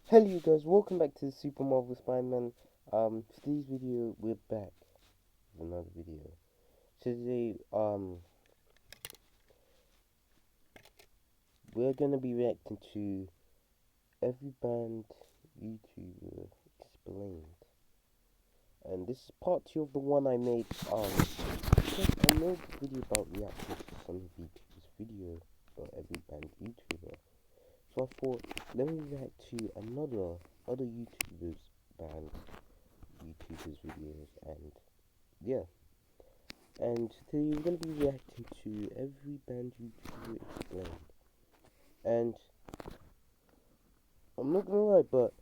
Hello you guys, welcome back to the SuperMarvelSpider-Man. Today's video, we're back with another video. Today, we're gonna be reacting to every band YouTuber explained. And this is part 2 of the one I made, because I made a video about reacting to some VTuber's video about every band YouTuber. So I thought, let me react to other YouTubers band YouTubers videos, and yeah. And today we're gonna be reacting to every band YouTuber explained. And I'm not gonna lie, but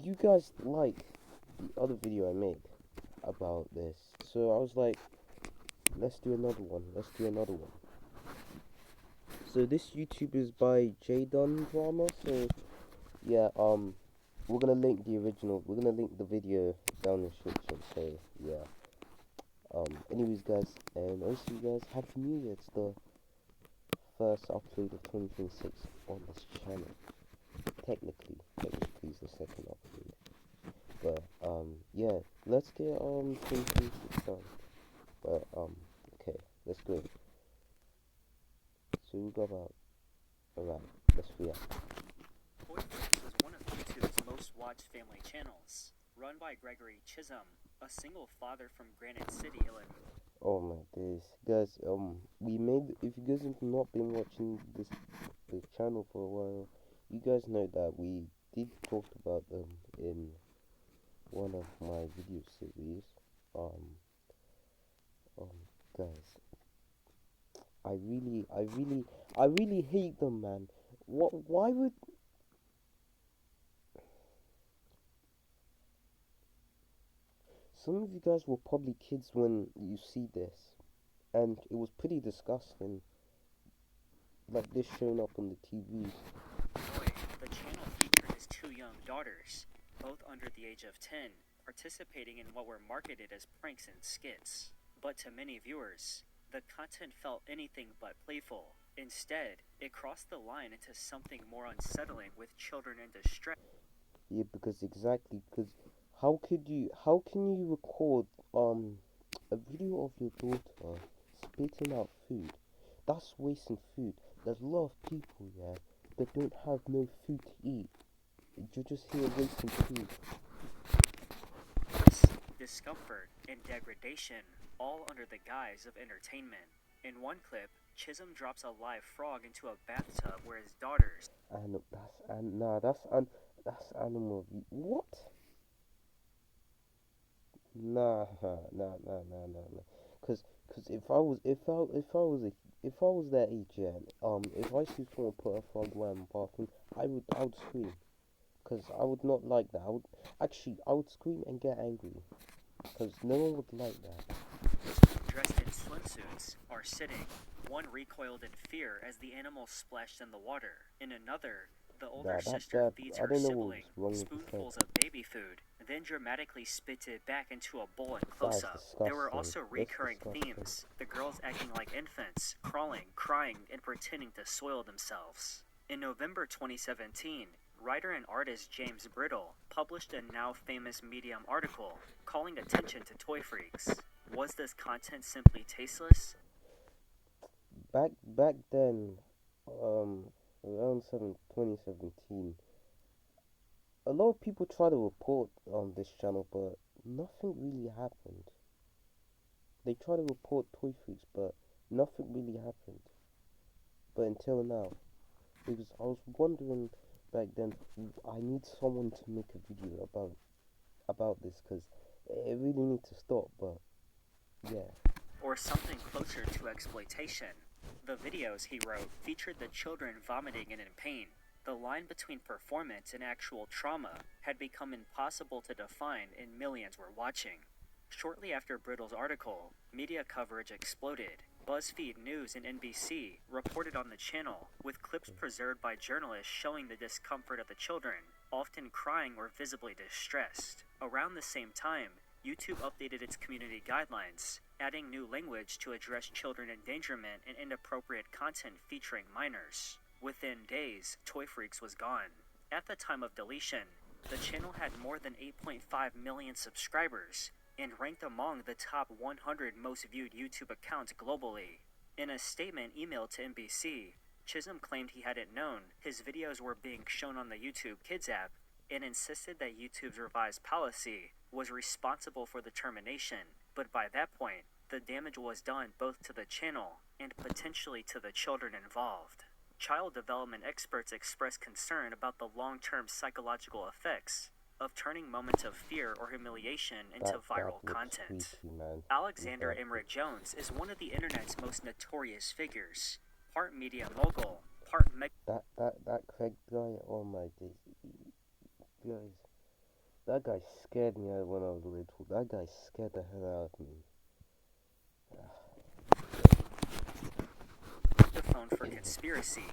you guys like the other video I made about this. So I was like, let's do another one. So this YouTuber is by JLambo. So yeah, we're gonna link the video down in the description. So yeah. Anyways guys, and also you guys, Happy New Year. It's the first upload of 2026 on this channel. Technically it's the second upload. But yeah, let's get 2026 done. But okay, let's go. So we got about, alright, let's react. JLambo was one of YouTube's most watched family channels, run by Gregory Chisholm, a single father from Granite City, Illinois. Oh my days, guys, we made, if you guys have not been watching the channel for a while, you guys know that we did talk about them in one of my video series. Guys, I really hate them, man. Why would, some of you guys were probably kids when you see this, and it was pretty disgusting, like this showing up on the TV. The channel featured his two young daughters, both under the age of 10, participating in what were marketed as pranks and skits. But to many viewers, the content felt anything but playful. Instead, it crossed the line into something more unsettling with children in distress. Yeah, because how can you record a video of your daughter spitting out food? That's wasting food. There's a lot of people, yeah, that don't have no food to eat. You're just here wasting food. Discomfort and degradation, all under the guise of entertainment. In one clip, Chisholm drops a live frog into a bathtub where his daughters. And that's animal. What? Nah. Cause if I was that age, yeah, if I see someone put a frog around my bathroom, I would scream. Cause I would not like that. I would scream and get angry. Cause no one would like that. Dressed in swimsuits are sitting. One recoiled in fear as the animal splashed in the water. In another, the older sister feeds her sibling spoonfuls of baby food, then dramatically spits it back into a bowl in close-up. There were also recurring themes, the girls acting like infants, crawling, crying, and pretending to soil themselves. In November 2017, writer and artist James Brittle published a now famous Medium article calling attention to toy freaks. Was this content simply tasteless? Back then, around 2017, a lot of people try to report on this channel, but nothing really happened. They try to report toy freaks, but nothing really happened. But until now, because I was wondering back then, I need someone to make a video about this, because it really needs to stop. But yeah. Or something closer to exploitation. The videos, he wrote, featured the children vomiting and in pain. The line between performance and actual trauma had become impossible to define, and millions were watching. Shortly after Brittle's article, media coverage exploded. BuzzFeed News and NBC reported on the channel, with clips preserved by journalists showing the discomfort of the children, often crying or visibly distressed. Around the same time, YouTube updated its community guidelines, adding new language to address children endangerment and inappropriate content featuring minors. Within days, Toy Freaks was gone. At the time of deletion, The channel had more than 8.5 million subscribers and ranked among the top 100 most viewed YouTube accounts globally. In a statement emailed to NBC, Chisholm claimed he hadn't known his videos were being shown on the YouTube Kids app and insisted that YouTube's revised policy was responsible for the termination, but by that point, the damage was done both to the channel and potentially to the children involved. Child development experts expressed concern about the long-term psychological effects of turning moments of fear or humiliation into viral content. Creepy, Alexander Emmerich Jones is one of the internet's most notorious figures. Part media mogul, part that Craig guy, oh my days. Guys, that guy scared me out when I was little. That guy scared the hell out of me. megaphone for conspiracy,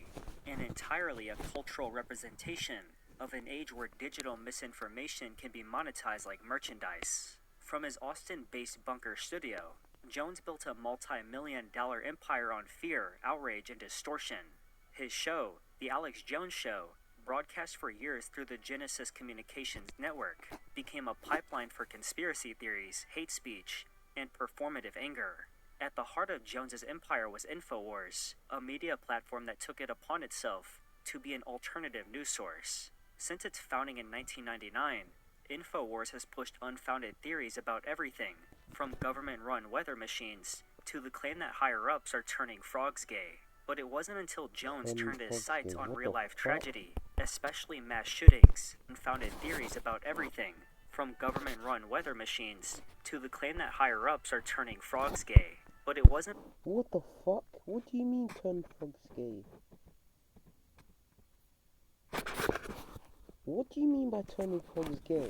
and entirely a cultural representation of an age where digital misinformation can be monetized like merchandise. From his Austin-based bunker studio, Jones built a multi-million-dollar empire on fear, outrage, and distortion. His show, The Alex Jones Show, broadcast for years through the Genesis Communications Network, became a pipeline for conspiracy theories, hate speech, and performative anger. At the heart of Jones's empire was InfoWars, a media platform that took it upon itself to be an alternative news source. Since its founding in 1999, InfoWars has pushed unfounded theories about everything, from government-run weather machines to the claim that higher-ups are turning frogs gay. But it wasn't until Jones turned his sights on real-life tragedy, especially mass shootings, unfounded theories about everything, from government-run weather machines to the claim that higher-ups are turning frogs gay. But it wasn't... What the fuck? What do you mean turn frogs gay? What do you mean by turning frogs gay?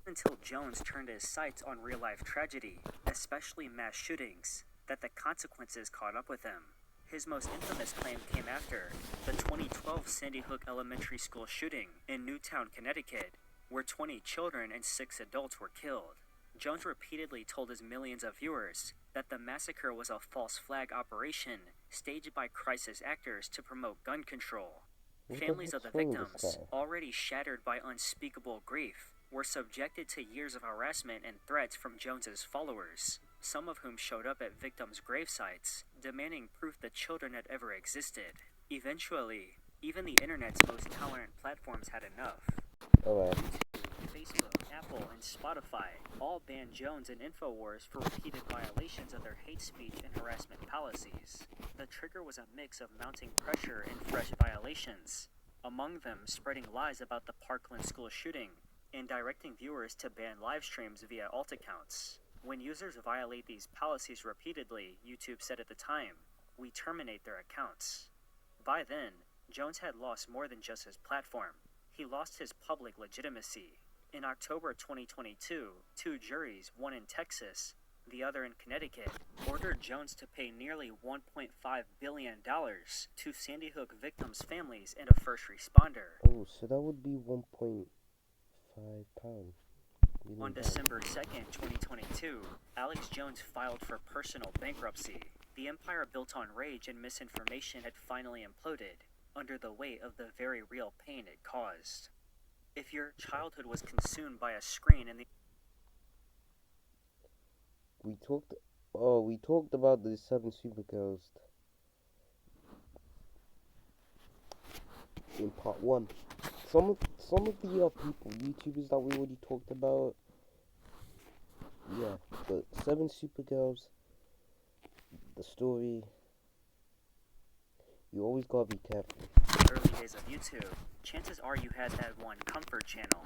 Until Jones turned his sights on real-life tragedy, especially mass shootings, that the consequences caught up with him. His most infamous claim came after the 2012 Sandy Hook Elementary School shooting in Newtown, Connecticut, where 20 children and 6 adults were killed. Jones repeatedly told his millions of viewers that the massacre was a false flag operation staged by crisis actors to promote gun control. Families of the victims, already shattered by unspeakable grief, were subjected to years of harassment and threats from Jones's followers, some of whom showed up at victims' gravesites, demanding proof the children had ever existed. Eventually, even the internet's most tolerant platforms had enough. Alright. Facebook, Apple, and Spotify all banned Jones and InfoWars for repeated violations of their hate speech and harassment policies. The trigger was a mix of mounting pressure and fresh violations, among them spreading lies about the Parkland school shooting and directing viewers to ban live streams via alt accounts. When users violate these policies repeatedly, YouTube said at the time, we terminate their accounts. By then, Jones had lost more than just his platform. He lost his public legitimacy. In October 2022, 2 juries, one in Texas, the other in Connecticut, ordered Jones to pay nearly $1.5 billion to Sandy Hook victims' families and a first responder. Oh, so that would be £1.5. On December 2nd, 2022, Alex Jones filed for personal bankruptcy. The empire built on rage and misinformation had finally imploded under the weight of the very real pain it caused. If your childhood was consumed by a screen in the... We talked about the 7 Supergirls in part 1. Some of the people, YouTubers that we already talked about, yeah, the 7 Supergirls, the story, you always gotta be careful. Early days of YouTube, chances are you had that one comfort channel.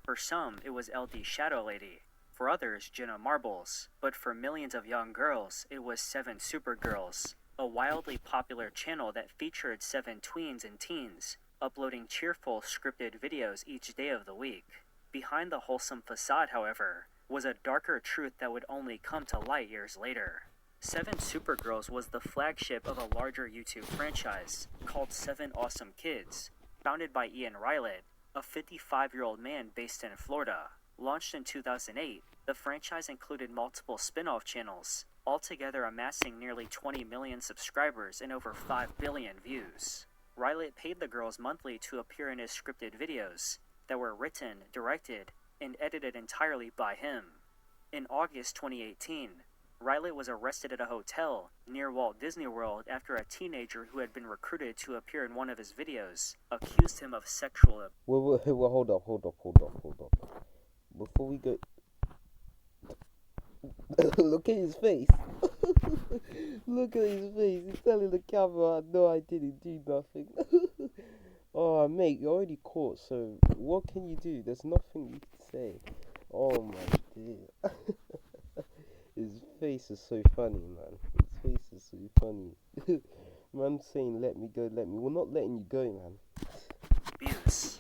For some, it was LD Shadow Lady. For others, Jenna Marbles. But for millions of young girls, it was 7 Supergirls, a wildly popular channel that featured 7 tweens and teens, uploading cheerful, scripted videos each day of the week. Behind the wholesome facade, however, was a darker truth that would only come to light years later. 7 Supergirls was the flagship of a larger YouTube franchise called 7 Awesome Kids, founded by Ian Rylett, a 55-year-old man based in Florida. Launched in 2008, the franchise included multiple spin-off channels, altogether amassing nearly 20 million subscribers and over 5 billion views. Riley paid the girls monthly to appear in his scripted videos that were written, directed, and edited entirely by him. In August 2018, Riley was arrested at a hotel near Walt Disney World after a teenager who had been recruited to appear in one of his videos accused him of sexual abuse. Well, hold up. Before we go, look at his face. Look at his face. He's telling the camera, "No, I didn't do nothing." Oh, mate, you're already caught. So what can you do? There's nothing you can say. Oh my dear. His face is so funny, man. His face is so funny. Man saying, "Let me go, let me." We're not letting you go, man.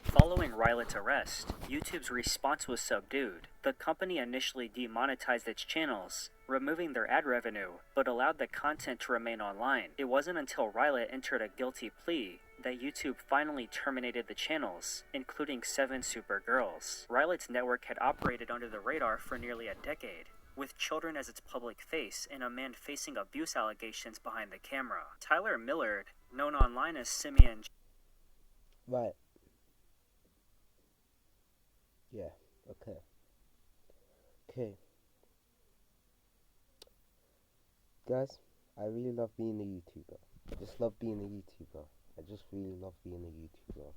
Following Riley's arrest, YouTube's response was subdued. The company initially demonetized its channels, removing their ad revenue, but allowed the content to remain online. It wasn't until Riley entered a guilty plea that YouTube finally terminated the channels, including 7 Super Girls. Riley's network had operated under the radar for nearly a decade, with children as its public face and a man facing abuse allegations behind the camera. Tyler Millard, known online as Simeon... Right. Yeah, okay. Guys, I really love being a YouTuber. I just love being a YouTuber. I just really love being a YouTuber.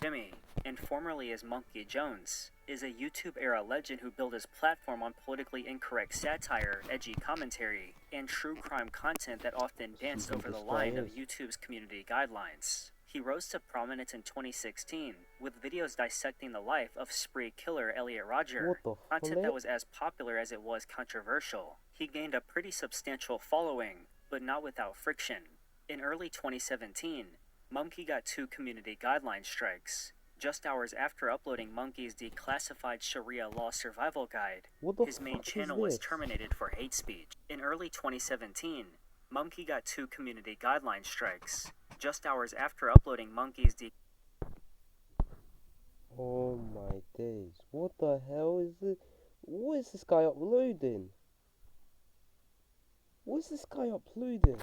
Jimmy, and formerly as Monkey Jones, is a YouTube-era legend who built his platform on politically incorrect satire, edgy commentary, and true crime content that often danced over the line of YouTube's community guidelines. He rose to prominence in 2016 with videos dissecting the life of spree killer Elliot Rodger, content that was as popular as it was controversial. He gained a pretty substantial following, but not without friction. In early 2017, Monkey got 2 community guideline strikes. Just hours after uploading Monkey's declassified Sharia law survival guide, his main channel was terminated for hate speech. In early 2017, Monkey got 2 community guideline strikes. Just hours after uploading Monkey's Oh my days. What the hell is it? What is this guy uploading? What's this guy uploading?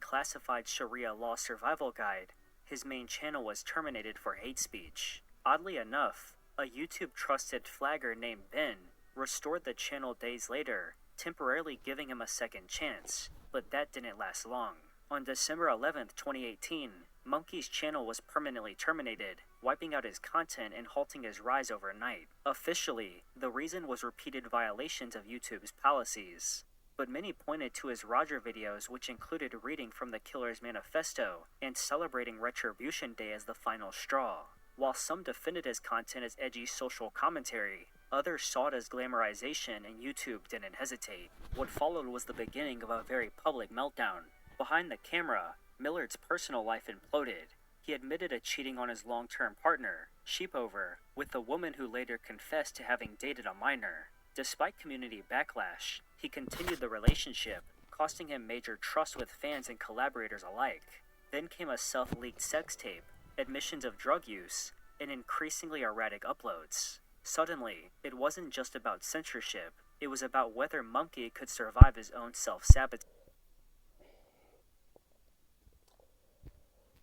Classified Sharia law survival guide, his main channel was terminated for hate speech. Oddly enough, a YouTube trusted flagger named Ben restored the channel days later, temporarily giving him a second chance, but that didn't last long. On December 11th, 2018, Monkey's channel was permanently terminated, wiping out his content and halting his rise overnight. Officially, the reason was repeated violations of YouTube's policies, but many pointed to his Rodger videos, which included reading from the killer's manifesto and celebrating Retribution Day as the final straw. While some defended his content as edgy social commentary, others saw it as glamorization, and YouTube didn't hesitate. What followed was the beginning of a very public meltdown. Behind the camera, Millard's personal life imploded. He admitted to cheating on his long-term partner, Sheepover, with a woman who later confessed to having dated a minor. Despite community backlash, he continued the relationship, costing him major trust with fans and collaborators alike. Then came a self-leaked sex tape, admissions of drug use, and increasingly erratic uploads. Suddenly, it wasn't just about censorship, it was about whether Monkey could survive his own self-sabotage.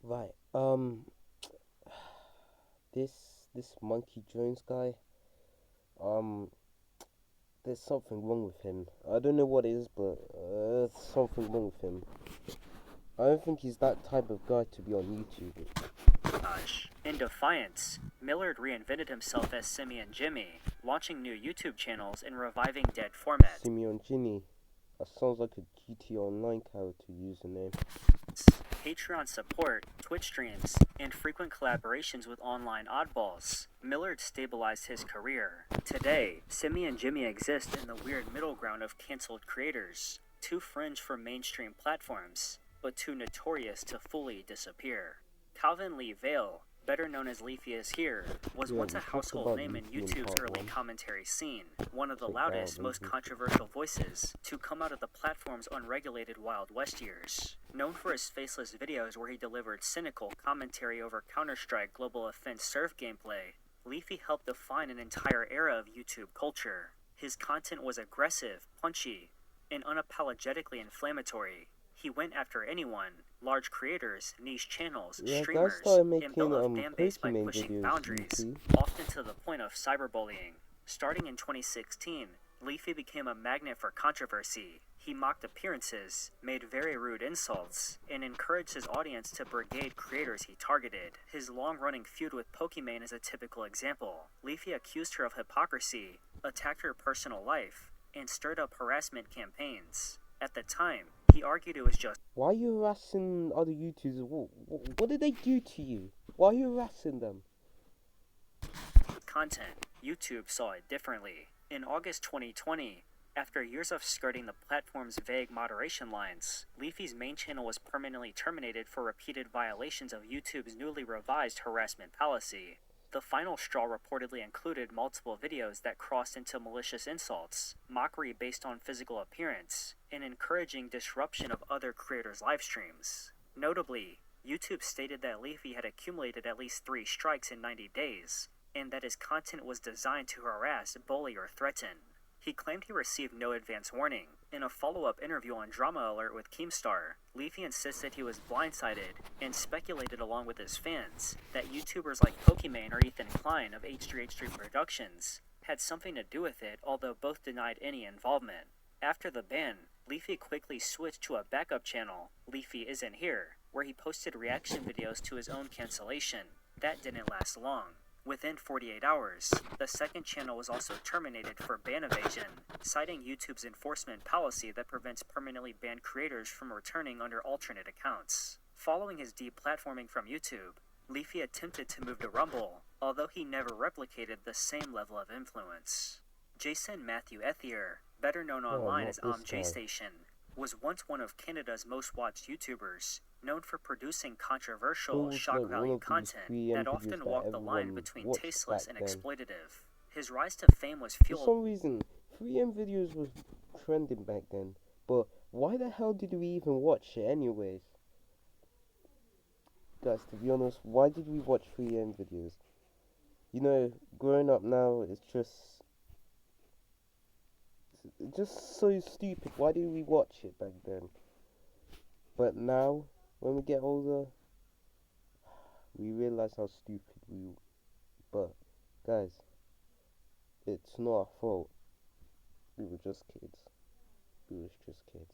Right, this Monkey Jones guy, there's something wrong with him. I don't know what it is, but there's something wrong with him. I don't think he's that type of guy to be on YouTube. In defiance, Millard reinvented himself as Simeon Jimmy, launching new YouTube channels and reviving dead formats. Simeon Jimmy. That sounds like a GTA Online character username. Patreon support, Twitch streams, and frequent collaborations with online oddballs. Millard stabilized his career. Today, Simeon Jimmy exists in the weird middle ground of canceled creators, too fringe for mainstream platforms, but too notorious to fully disappear. Calvin Lee Vale, better known as Leafy is Here, was once a household name in YouTube's early commentary scene, one of the loudest, most controversial voices to come out of the platform's unregulated Wild West years. Known for his faceless videos where he delivered cynical commentary over Counter-Strike Global Offense surf gameplay, Leafy helped define an entire era of YouTube culture. His content was aggressive, punchy, and unapologetically inflammatory. He went after anyone, large creators, niche channels, Yeah, guys streamers, started and making built a fan base by Pokemon pushing videos, boundaries, Leafy. often to the point of cyberbullying. Starting in 2016, Leafy became a magnet for controversy. He mocked appearances, made very rude insults, and encouraged his audience to brigade creators he targeted. His long-running feud with Pokimane is a typical example. Leafy accused her of hypocrisy, attacked her personal life, and stirred up harassment campaigns. At the time, he argued it was just Why are you harassing other YouTubers? What did they do to you? Why are you harassing them? content. YouTube saw it differently. In August 2020, after years of skirting the platform's vague moderation lines, Leafy's main channel was permanently terminated for repeated violations of YouTube's newly revised harassment policy. The final straw reportedly included multiple videos that crossed into malicious insults, mockery based on physical appearance, and encouraging disruption of other creators' live streams. Notably, YouTube stated that Leafy had accumulated at least 3 strikes in 90 days, and that his content was designed to harass, bully, or threaten. He claimed he received no advance warning. In a follow-up interview on Drama Alert with Keemstar, Leafy insisted he was blindsided and speculated along with his fans that YouTubers like Pokimane or Ethan Klein of H3H3 Productions had something to do with it, although both denied any involvement. After the ban, Leafy quickly switched to a backup channel, Leafy Isn't Here, where he posted reaction videos to his own cancellation. That didn't last long. Within 48 hours, the second channel was also terminated for ban evasion, citing YouTube's enforcement policy that prevents permanently banned creators from returning under alternate accounts. Following his deplatforming from YouTube, Leafy attempted to move to Rumble, although he never replicated the same level of influence. Jason Matthew Ethier, better known online as JStation, was once one of Canada's most watched YouTubers, known for producing controversial, shock value content that often walked the line between tasteless and exploitative. His rise to fame was For fueled. some reason, 3M videos was trending back then, but why the hell did we even watch it anyways? Guys, to be honest, why did we watch 3M videos? You know, growing up now, it's just so stupid. Why did we watch it back then? But now, when we get older, we realize how stupid we were. But, guys, it's not our fault. We were just kids. We was just kids.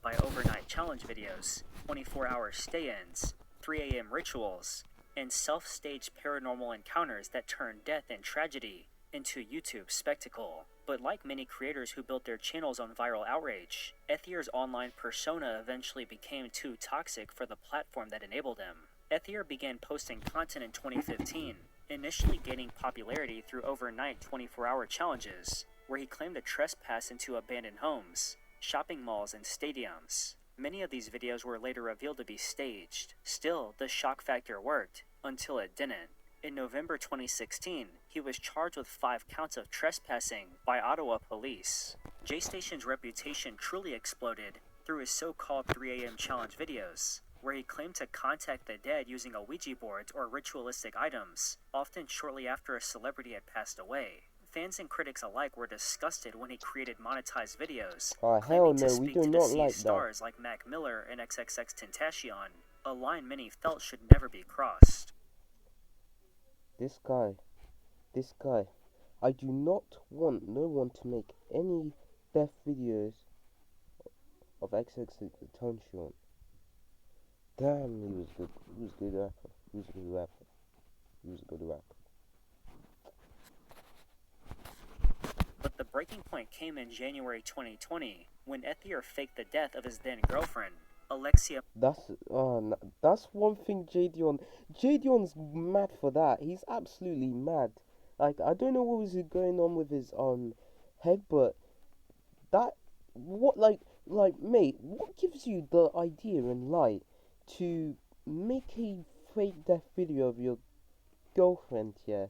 By overnight challenge videos, 24-hour stay-ins, 3 a.m. rituals, and self-staged paranormal encounters that turn death and tragedy into YouTube spectacle. But like many creators who built their channels on viral outrage, Ethier's online persona eventually became too toxic for the platform that enabled him. Ethier began posting content in 2015, initially gaining popularity through overnight 24-hour challenges, where he claimed to trespass into abandoned homes, shopping malls, and stadiums. Many of these videos were later revealed to be staged. Still, the shock factor worked, until it didn't. In November 2016, he was charged with 5 counts of trespassing by Ottawa police. JStation's reputation truly exploded through his so-called 3 a.m. challenge videos, where he claimed to contact the dead using a Ouija board or ritualistic items, often shortly after a celebrity had passed away. Fans and critics alike were disgusted when he created monetized videos, claiming to speak to deceased stars like Mac Miller and XXXTentacion, a line many felt should never be crossed. This guy, I do not want no one to make any death videos of XXXTentacion. Damn, he was good. He was a good rapper. He was a good rapper. He was a good rapper. But the breaking point came in January 2020, when Ethier faked the death of his then girlfriend, Alexia. That's one thing Jadion's mad for that. He's absolutely mad. Like, I don't know what was going on with his head, but mate, what gives you the idea and light to make a fake death video of your girlfriend, yeah?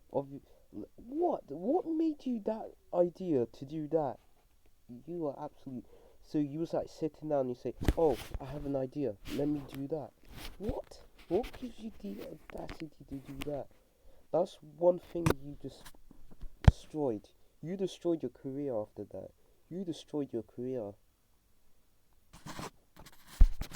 What made you that idea to do that? You are absolute. So you was like sitting down and you say, "Oh, I have an idea. Let me do that." What? What gives you the audacity to do that? That's one thing you just destroyed. You destroyed your career after that. You destroyed your career.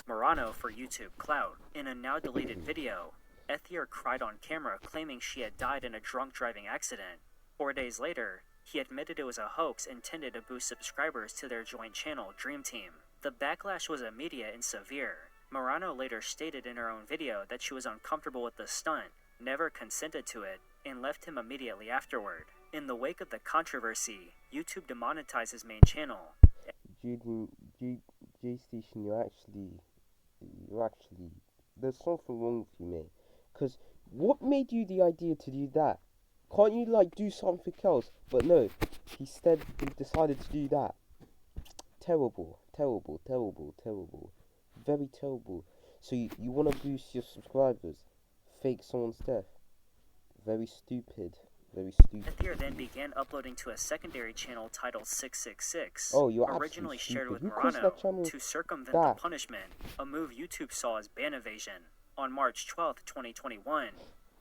Murano for YouTube clout. In a now deleted video, Ethier cried on camera claiming she had died in a drunk driving accident. 4 days later, he admitted it was a hoax intended to boost subscribers to their joint channel, Dream Team. The backlash was immediate and severe. Murano later stated in her own video that she was uncomfortable with the stunt, never consented to it, and left him immediately afterward. In the wake of the controversy, YouTube demonetized his main channel. J-Station, you're actually, there's something wrong with you, mate. Because what made you the idea to do that? Can't you, like, do something else? But no, he decided to do that. Terrible. Very terrible. So you want to boost your subscribers. Fake someone's death. Very stupid. Ethier then began uploading to a secondary channel titled 666, oh, you're originally shared with Who Murano, to circumvent the punishment, a move YouTube saw as ban evasion. On March 12, 2021,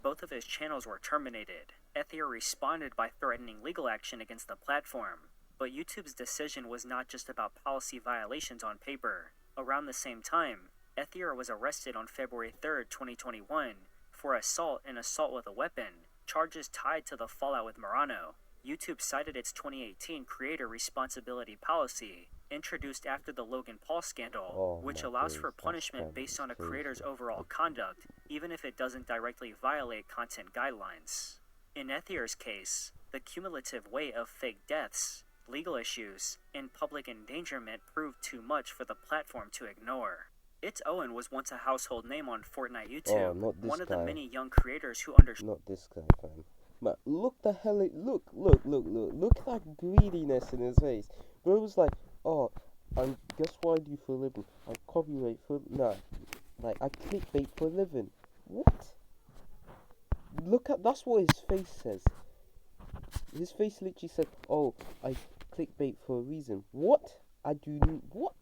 both of his channels were terminated. Ethier responded by threatening legal action against the platform. But YouTube's decision was not just about policy violations on paper. Around the same time, Ethier was arrested on February 3, 2021, for assault and assault with a weapon, charges tied to the fallout with Murano. YouTube cited its 2018 creator responsibility policy, introduced after the Logan Paul scandal, which allows for punishment based on a creator's overall conduct, even if it doesn't directly violate content guidelines. In Ethier's case, the cumulative weight of fake deaths, legal issues, and public endangerment proved too much for the platform to ignore. It's Owen was once a household name on Fortnite YouTube, one of the many young creators who understood. Not this guy, fam. But look at that greediness in his face. Bro was like, oh, guess what I do for a living? I copyright for, nah, like, I clickbait for a living. What? That's what his face says. His face literally said, oh, I clickbait for a reason. What? What?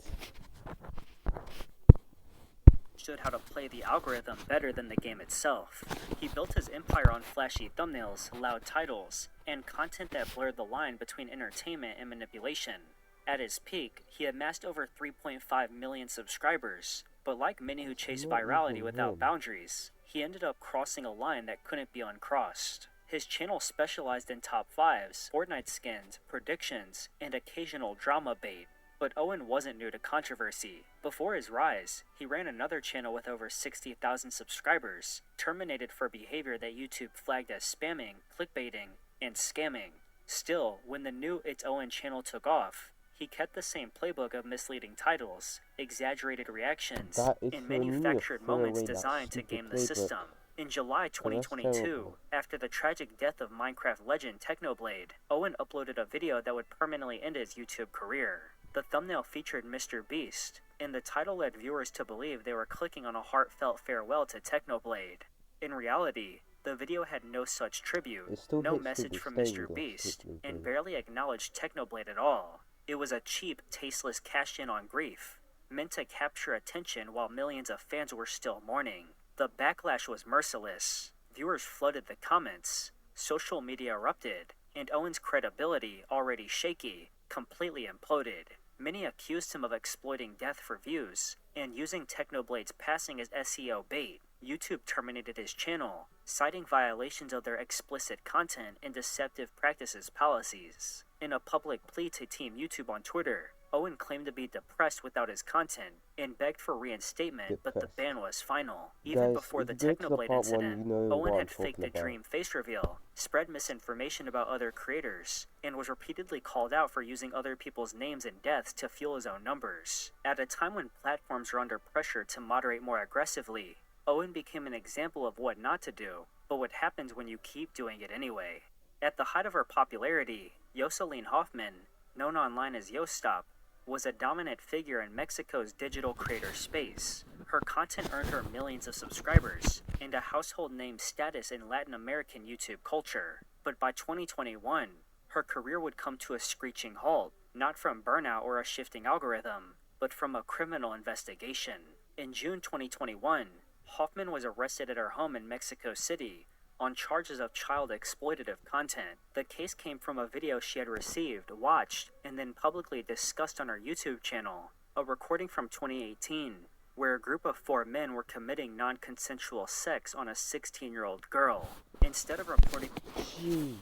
Understood how to play the algorithm better than the game itself. He built his empire on flashy thumbnails, loud titles, and content that blurred the line between entertainment and manipulation. At his peak, he amassed over 3.5 million subscribers, but like many who chase virality without boundaries, he ended up crossing a line that couldn't be uncrossed. His channel specialized in top 5s, Fortnite skins, predictions, and occasional drama bait. But Owen wasn't new to controversy. Before his rise, he ran another channel with over 60,000 subscribers, terminated for behavior that YouTube flagged as spamming, clickbaiting, and scamming. Still, when the new It's Owen channel took off, he kept the same playbook of misleading titles, exaggerated reactions, and manufactured moments designed to game the system. In July 2022, after the tragic death of Minecraft legend Technoblade, Owen uploaded a video that would permanently end his YouTube career. The thumbnail featured Mr. Beast, and the title led viewers to believe they were clicking on a heartfelt farewell to Technoblade. In reality, the video had no such tribute, no message from Mr. Beast, and barely acknowledged Technoblade at all. It was a cheap, tasteless cash-in on grief, meant to capture attention while millions of fans were still mourning. The backlash was merciless. Viewers flooded the comments, social media erupted, and Owen's credibility, already shaky, completely imploded. Many accused him of exploiting death for views and using Technoblade's passing as SEO bait. YouTube terminated his channel, citing violations of their explicit content and deceptive practices policies. In a public plea to Team YouTube on Twitter, Owen claimed to be depressed without his content and begged for reinstatement, but the ban was final. Even before the Technoblade incident, Owen had faked a dream face reveal, spread misinformation about other creators, and was repeatedly called out for using other people's names and deaths to fuel his own numbers. At a time when platforms are under pressure to moderate more aggressively, Owen became an example of what not to do, but what happens when you keep doing it anyway. At the height of her popularity, Jocelyn Hoffman, known online as Yostop, was a dominant figure in Mexico's digital creator space. Her content earned her millions of subscribers and a household name status in Latin American YouTube culture. But by 2021, her career would come to a screeching halt, not from burnout or a shifting algorithm, but from a criminal investigation. In June 2021, Hoffman was arrested at her home in Mexico City on charges of child exploitative content. The case came from a video she had received, watched, and then publicly discussed on her YouTube channel, a recording from 2018, where a group of 4 men were committing non-consensual sex on a 16-year-old girl. Instead of reporting... Jeez.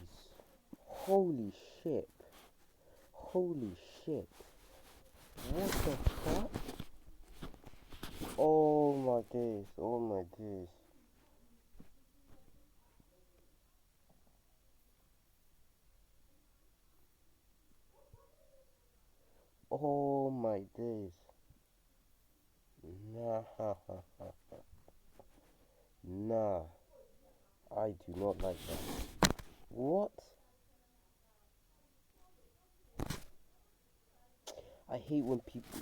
Holy shit. Holy shit. What the fuck? Oh my days. Oh my days. Oh my days. Nah. Nah. I do not like that. What? I hate when people...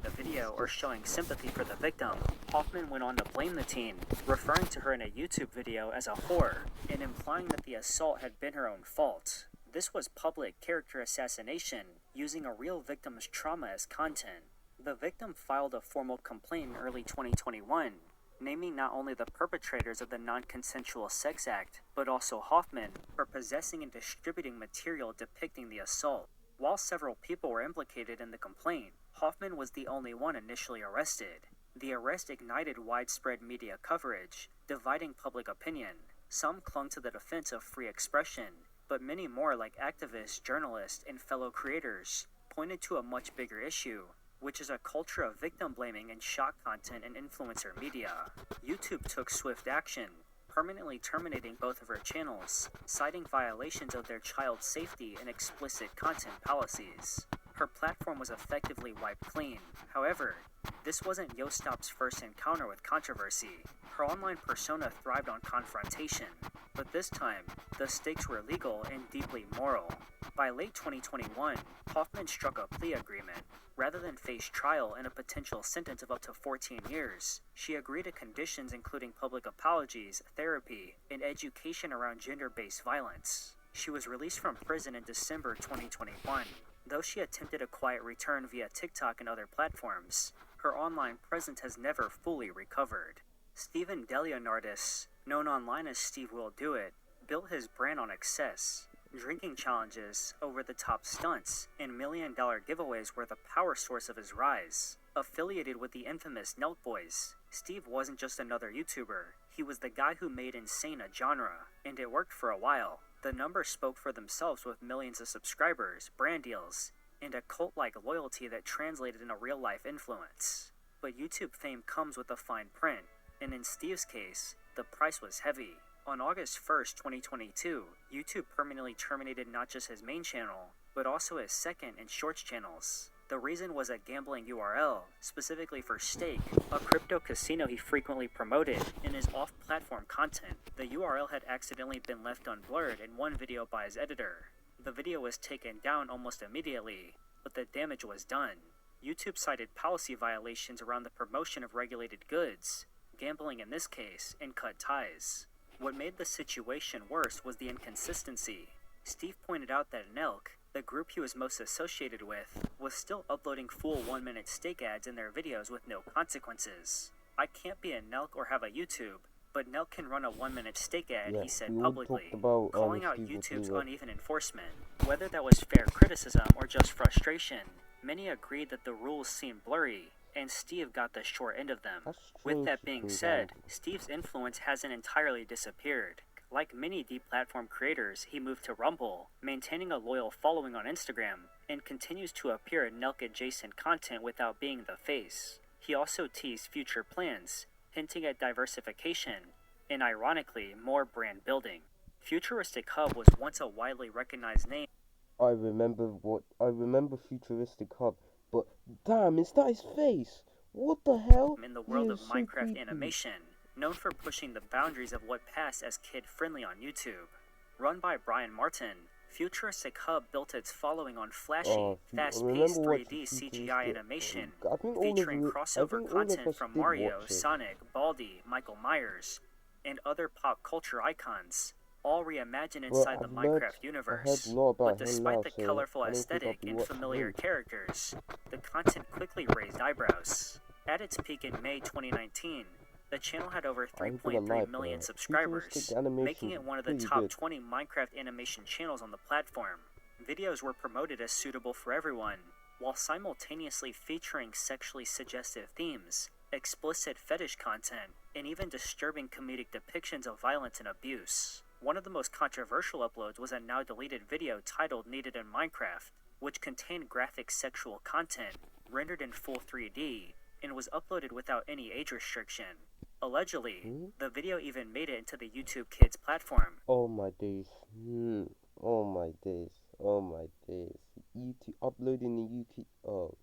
the video or showing sympathy for the victim. Hoffman went on to blame the teen, referring to her in a YouTube video as a whore, and implying that the assault had been her own fault. This was public character assassination, using a real victim's trauma as content. The victim filed a formal complaint in early 2021, naming not only the perpetrators of the non-consensual sex act, but also Hoffman for possessing and distributing material depicting the assault. While several people were implicated in the complaint, Hoffman was the only one initially arrested. The arrest ignited widespread media coverage, dividing public opinion. Some clung to the defense of free expression, but many more, like activists, journalists, and fellow creators, pointed to a much bigger issue, which is a culture of victim blaming and shock content in influencer media. YouTube took swift action, permanently terminating both of her channels, citing violations of their child safety and explicit content policies. Her platform was effectively wiped clean. However, this wasn't Yostop's first encounter with controversy. Her online persona thrived on confrontation, but this time, the stakes were legal and deeply moral. By late 2021, Hoffman struck a plea agreement. Rather than face trial and a potential sentence of up to 14 years, she agreed to conditions including public apologies, therapy, and education around gender-based violence. She was released from prison in December 2021. Though she attempted a quiet return via TikTok and other platforms, her online presence has never fully recovered. Steven DeLeonardis, known online as Steve Will Do It, built his brand on excess. Drinking challenges, over-the-top stunts, and million-dollar giveaways were the power source of his rise. Affiliated with the infamous Nelk Boys, Steve wasn't just another YouTuber. He was the guy who made insane a genre, and it worked for a while. The numbers spoke for themselves with millions of subscribers, brand deals, and a cult-like loyalty that translated into real-life influence. But YouTube fame comes with a fine print, and in Steve's case, the price was heavy. On August 1st, 2022, YouTube permanently terminated not just his main channel, but also his second and shorts channels. The reason was a gambling URL, specifically for Stake, a crypto casino he frequently promoted in his off-platform content. The URL had accidentally been left unblurred in one video by his editor. The video was taken down almost immediately, but the damage was done. YouTube cited policy violations around the promotion of regulated goods, gambling in this case, and cut ties. What made the situation worse was the inconsistency. Steve pointed out that Nelk, the group he was most associated with, was still uploading full 1-minute Stake ads in their videos with no consequences. "I can't be a Nelk or have a YouTube, but Nelk can run a 1-minute Stake ad," he said publicly, calling out YouTube's uneven enforcement. Whether that was fair criticism or just frustration, many agreed that the rules seemed blurry, and Steve got the short end of them. With that being said, Steve's influence hasn't entirely disappeared. Like many deplatform creators, he moved to Rumble, maintaining a loyal following on Instagram, and continues to appear in Nelk-adjacent content without being the face. He also teased future plans, hinting at diversification, and ironically, more brand building. Futuristic Hub was once a widely recognized name. I remember Futuristic Hub, but damn, is that his face? What the hell? In the world of Minecraft animation, known for pushing the boundaries of what passed as kid-friendly on YouTube. Run by Brian Martin, Futuristic Hub built its following on flashy, fast-paced 3D CGI animation, featuring crossover content from Mario, Sonic, Baldi, Michael Myers, and other pop culture icons, all reimagined inside the Minecraft universe. But despite the colorful aesthetic and familiar characters, the content quickly raised eyebrows. At its peak in May 2019, The channel had over I ain't gonna 3.3 lie, million bro. subscribers, Futuristic animation making it one of the pretty top good. 20 Minecraft animation channels on the platform. Videos were promoted as suitable for everyone, while simultaneously featuring sexually suggestive themes, explicit fetish content, and even disturbing comedic depictions of violence and abuse. One of the most controversial uploads was a now deleted video titled Needed in Minecraft, which contained graphic sexual content, rendered in full 3D, and was uploaded without any age restriction. Allegedly, the video even made it into the YouTube Kids platform. Oh my days. Oh my days. Oh my days. YouTube uploading the YouTube. Oh.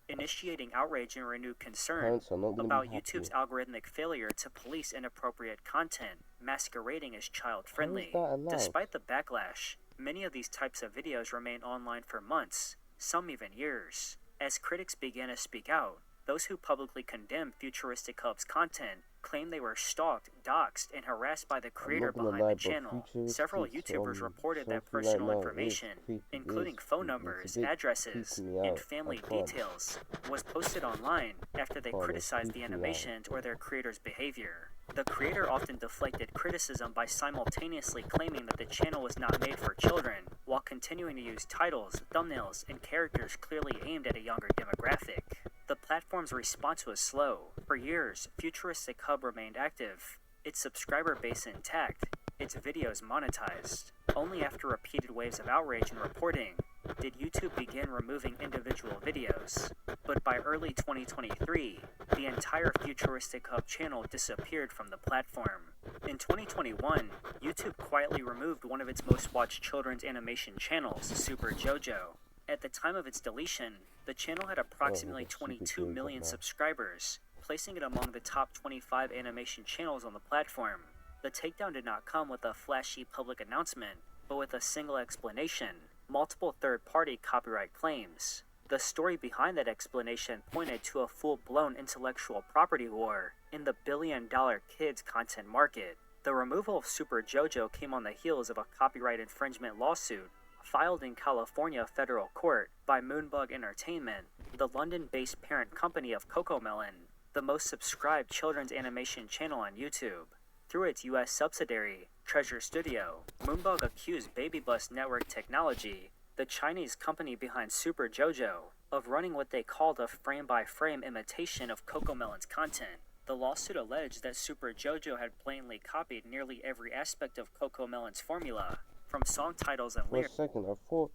Initiating outrage and renewed concern Parents are not gonna about be happy. YouTube's algorithmic failure to police inappropriate content, masquerading as child-friendly. How is that allowed? Despite the backlash, many of these types of videos remain online for months, some even years. As critics began to speak out, those who publicly condemned Futuristic Hub's content claimed they were stalked, doxxed, and harassed by the creator behind the channel. Several YouTubers reported that personal information, including phone numbers, addresses, and family details, was posted online after they criticized the animations or their creator's behavior. The creator often deflected criticism by simultaneously claiming that the channel was not made for children, while continuing to use titles, thumbnails, and characters clearly aimed at a younger demographic. The platform's response was slow. For years, Futuristic Hub remained active, its subscriber base intact, its videos monetized. Only after repeated waves of outrage and reporting did YouTube begin removing individual videos. But by early 2023, the entire Futuristic Hub channel disappeared from the platform. In 2021, YouTube quietly removed one of its most watched children's animation channels, Super JoJo. At the time of its deletion, the channel had approximately 22 million subscribers, placing it among the top 25 animation channels on the platform. The takedown did not come with a flashy public announcement, but with a single explanation: multiple third-party copyright claims. The story behind that explanation pointed to a full-blown intellectual property war in the billion-dollar kids content market. The removal of Super JoJo came on the heels of a copyright infringement lawsuit filed in California federal court by Moonbug Entertainment, the London-based parent company of CoComelon, the most subscribed children's animation channel on YouTube. Through its US subsidiary, Treasure Studio, Moonbug accused BabyBus Network Technology, the Chinese company behind Super JoJo, of running what they called a frame-by-frame imitation of CoComelon's content. The lawsuit alleged that Super JoJo had blatantly copied nearly every aspect of CoComelon's formula, from song titles and lyrics. For a second, I thought,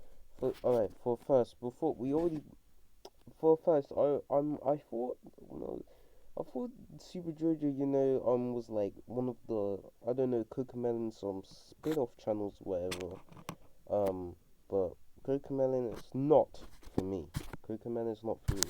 alright, I thought Super JoJo, was like one of the, I don't know, CoComelon's spin-off channels, whatever. But CoComelon is not for me. CoComelon is not for me.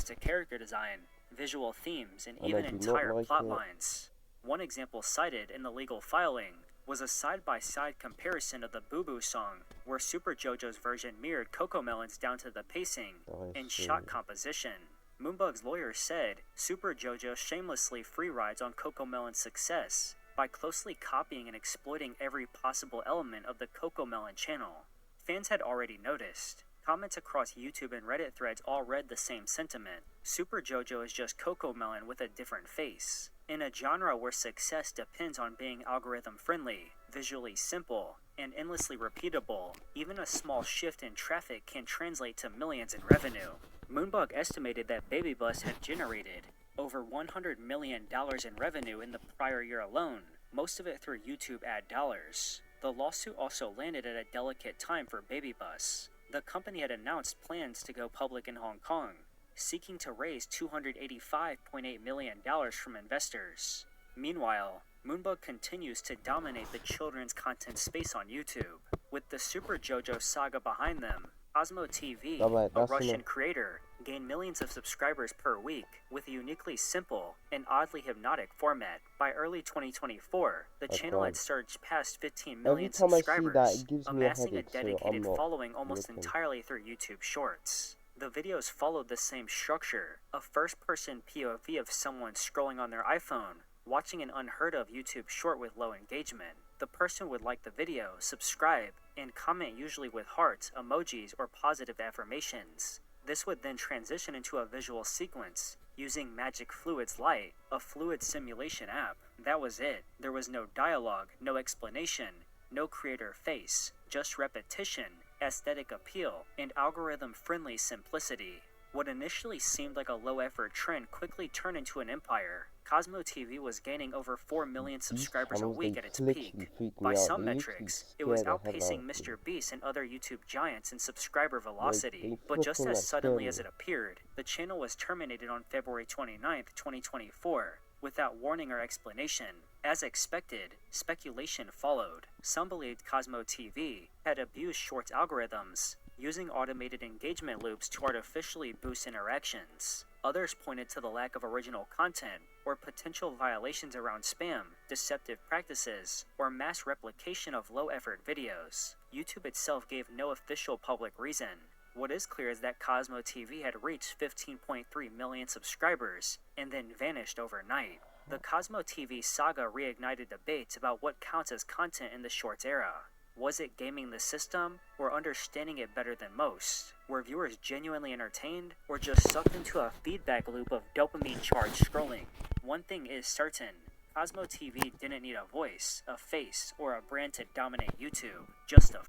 To character design, visual themes, and even entire plot lines. One example cited in the legal filing was a side-by-side comparison of the Boo Boo song, where Super JoJo's version mirrored CoComelon's down to the pacing and shot composition. Moonbug's lawyer said Super JoJo shamelessly freerides on CoComelon's success by closely copying and exploiting every possible element of the CoComelon channel. Fans had already noticed. Comments across YouTube and Reddit threads all read the same sentiment. Super JoJo is just CoComelon with a different face. In a genre where success depends on being algorithm-friendly, visually simple, and endlessly repeatable, even a small shift in traffic can translate to millions in revenue. Moonbug estimated that BabyBus had generated over $100 million in revenue in the prior year alone, most of it through YouTube ad dollars. The lawsuit also landed at a delicate time for BabyBus. The company had announced plans to go public in Hong Kong, seeking to raise $285.8 million from investors. Meanwhile, Moonbug continues to dominate the children's content space on YouTube. With the Super JoJo saga behind them, Cosmo TV, a Russian creator, gained millions of subscribers per week with a uniquely simple and oddly hypnotic format. By early 2024, the channel had surged past 15 million subscribers, amassing a dedicated following almost entirely through YouTube Shorts. The videos followed the same structure: a first-person POV of someone scrolling on their iPhone, watching an unheard-of YouTube short with low engagement. The person would like the video, subscribe, and comment, usually with hearts, emojis, or positive affirmations. This would then transition into a visual sequence using Magic Fluid's Lite, a fluid simulation app. That was it. There was no dialogue, no explanation, no creator face, just repetition, aesthetic appeal, and algorithm-friendly simplicity. What initially seemed like a low-effort trend quickly turned into an empire. Cosmo TV was gaining over 4 million subscribers a week at its peak. By some metrics, it was outpacing Mr. Beast and other YouTube giants in subscriber velocity. But just as suddenly as it appeared, the channel was terminated on February 29th, 2024, without warning or explanation. As expected, speculation followed. Some believed Cosmo TV had abused Shorts algorithms, using automated engagement loops to artificially boost interactions. Others pointed to the lack of original content, or potential violations around spam, deceptive practices, or mass replication of low-effort videos. YouTube itself gave no official public reason. What is clear is that Cosmo TV had reached 15.3 million subscribers, and then vanished overnight. The Cosmo TV saga reignited debates about what counts as content in the Shorts era. Was it gaming the system, or understanding it better than most? Were viewers genuinely entertained, or just sucked into a feedback loop of dopamine-charged scrolling? One thing is certain, Cosmo TV didn't need a voice, a face, or a brand to dominate YouTube, just a...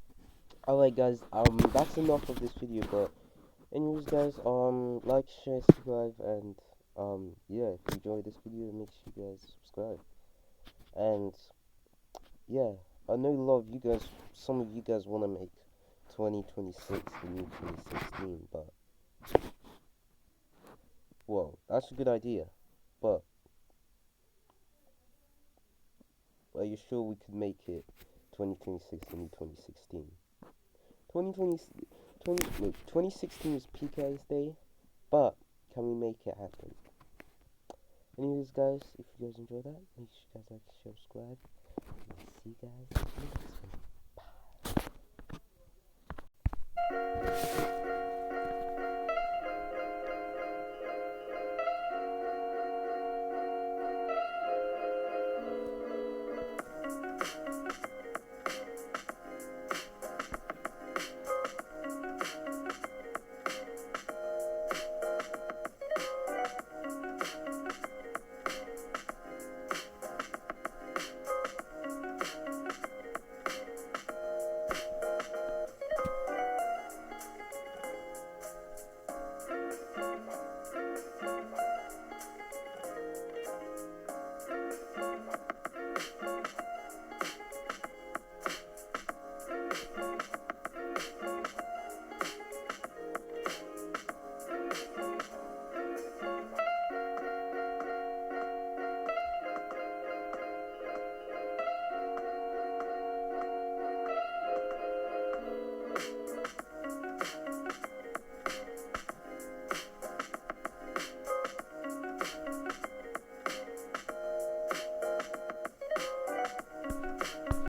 Alright guys, that's enough of this video, but anyways guys, like, share, subscribe, and, yeah, if you enjoyed this video, make sure you guys subscribe. And, yeah, I know a lot of you guys, some of you guys want to make 2026 the new 2016, but, well, that's a good idea, but, are you sure we could make it 2026 the new 2016? 2016 was PK's day, but can we make it happen? Anyways guys, if you guys enjoy that, make sure you guys like, share, subscribe, and I'll see you guys in the next one. Bye.